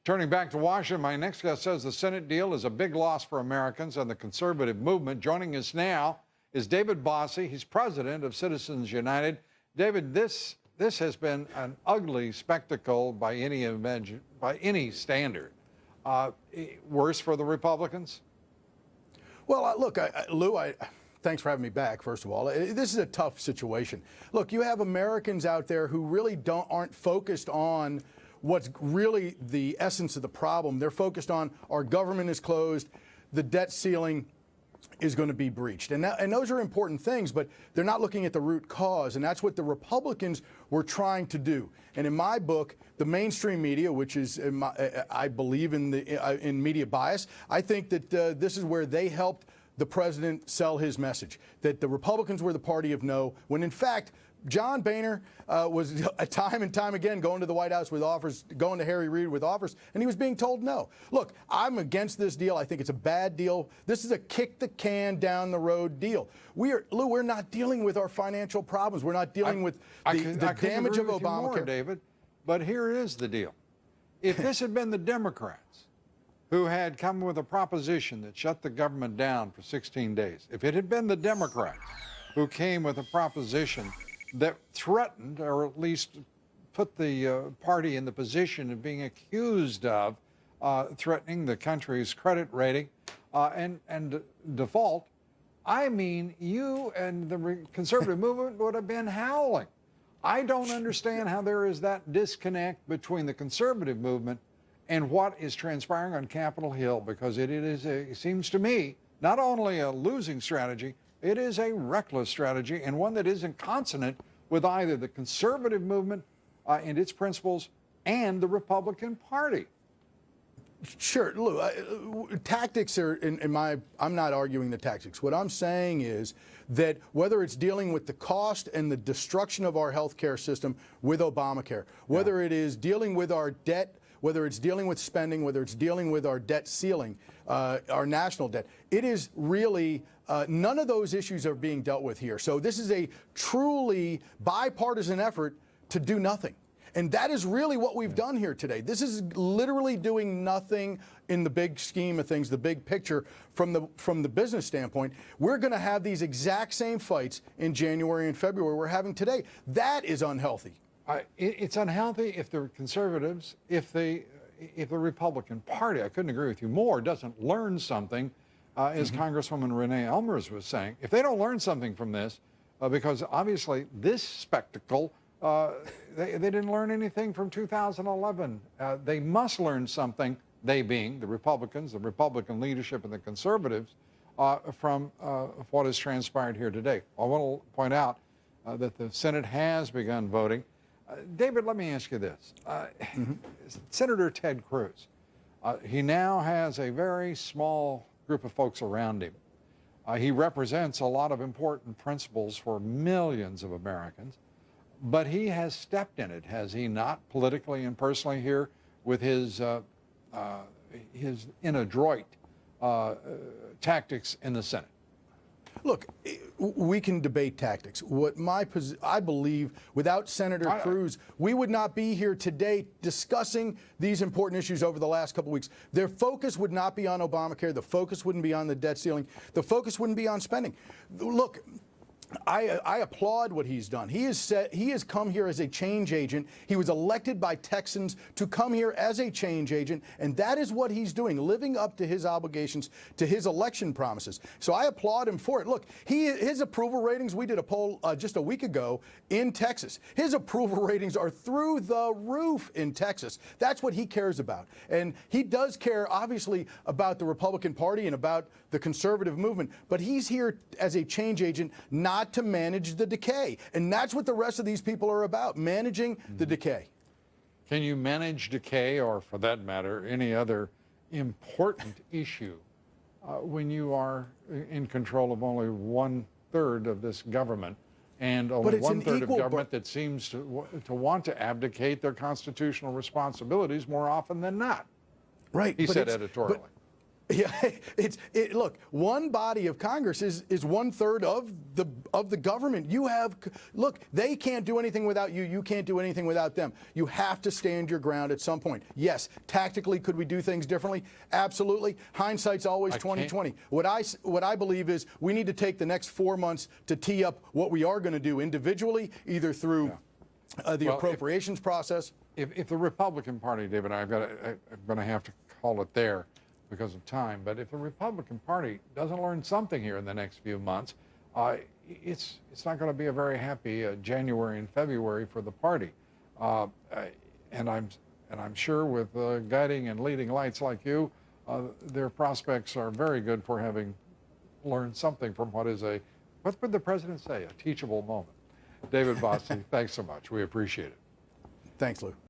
Turning back to Washington, my next guest says the Senate deal is a big loss for Americans and the conservative movement. Joining us now is David Bossie. He's president of Citizens United. David, this has been an ugly spectacle by any standard. Worse for the Republicans? Well, look, Lou, thanks for having me back, first of all. This is a tough situation. Look, you have Americans out there who really aren't focused on what's really the essence of the problem. They're focused on our government is closed, the debt ceiling is going to be breached. And those are important things, but they're not looking at the root cause. And that's what the Republicans were trying to do. And in my book, the mainstream media, which is, I believe in media bias, I think that this is where they helped the president sell his message, that the Republicans were the party of no, when in fact, John Boehner was time and time again going to the White House with offers, going to Harry Reid with offers, and he was being told no. Look, I'm against this deal. I think it's a bad deal. This is a kick the can down the road deal. Lou, we're not dealing with our financial problems. We're not dealing with the damage of Obamacare. David, but here is the deal. If this had been the Democrats who had come with a proposition that shut the government down for 16 days, if it had been the Democrats who came with a proposition that threatened, or at least put the party in the position of being accused of threatening the country's credit rating and default, I mean, you and the conservative movement would have been howling. I don't understand how there is that disconnect between the conservative movement and what is transpiring on Capitol Hill, because it seems to me, not only a losing strategy, it is a reckless strategy, and one that isn't consonant with either the conservative movement and its principles and the Republican Party. Sure, Lou, tactics are, I'm not arguing the tactics. What I'm saying is that whether it's dealing with the cost and the destruction of our health care system with Obamacare, whether it is dealing with our debt, whether it's dealing with spending, whether it's dealing with our debt ceiling, our national debt, it is really none of those issues are being dealt with here. So this is a truly bipartisan effort to do nothing. And that is really what we've done here today. This is literally doing nothing in the big scheme of things, the big picture from the business standpoint. We're going to have these exact same fights in January and February we're having today. That is unhealthy. It's unhealthy if the conservatives, if the Republican Party, I couldn't agree with you more, doesn't learn something, as Congresswoman Renee Elmers was saying. If they don't learn something from this, because obviously this spectacle, they didn't learn anything from 2011. They must learn something, they being the Republicans, the Republican leadership, and the conservatives, from what has transpired here today. I want to point out that the Senate has begun voting. David, let me ask you this. Senator Ted Cruz, he now has a very small group of folks around him. He represents a lot of important principles for millions of Americans, but he has stepped in it, has he not, politically and personally here with his inadroit tactics in the Senate? Look, we can debate tactics. I believe without Senator Cruz, we would not be here today discussing these important issues over the last couple of weeks. Their focus would not be on Obamacare. The focus wouldn't be on the debt ceiling. The focus wouldn't be on spending. Look, I applaud what he's done. He has come here as a change agent. He was elected by Texans to come here as a change agent, and that is what he's doing, living up to his obligations, to his election promises. So I applaud him for it. Look, his approval ratings, we did a poll just a week ago in Texas. His approval ratings are through the roof in Texas. That's what he cares about. And he does care, obviously, about the Republican Party and about the conservative movement, but he's here as a change agent, not to manage the decay. And that's what the rest of these people are about, managing the decay. Can you manage decay, or for that matter, any other important issue, when you are in control of only 1/3 of this government and only 1/3 of government that seems to want to abdicate their constitutional responsibilities more often than not? Right. He said editorially. Yeah, look, one body of Congress is 1/3 of the government. You have, look, they can't do anything without you. You can't do anything without them. You have to stand your ground at some point. Yes, tactically, could we do things differently? Absolutely. Hindsight's always 20/20. What I believe is we need to take the next 4 months to tee up what we are going to do individually, either through the appropriations process. If the Republican Party, David, I'm going to have to call it there because of time, but if the Republican Party doesn't learn something here in the next few months, it's not going to be a very happy January and February for the party. And I'm sure with guiding and leading lights like you, their prospects are very good for having learned something from what would the president say, a teachable moment. David Bossie, thanks so much. We appreciate it. Thanks, Lou.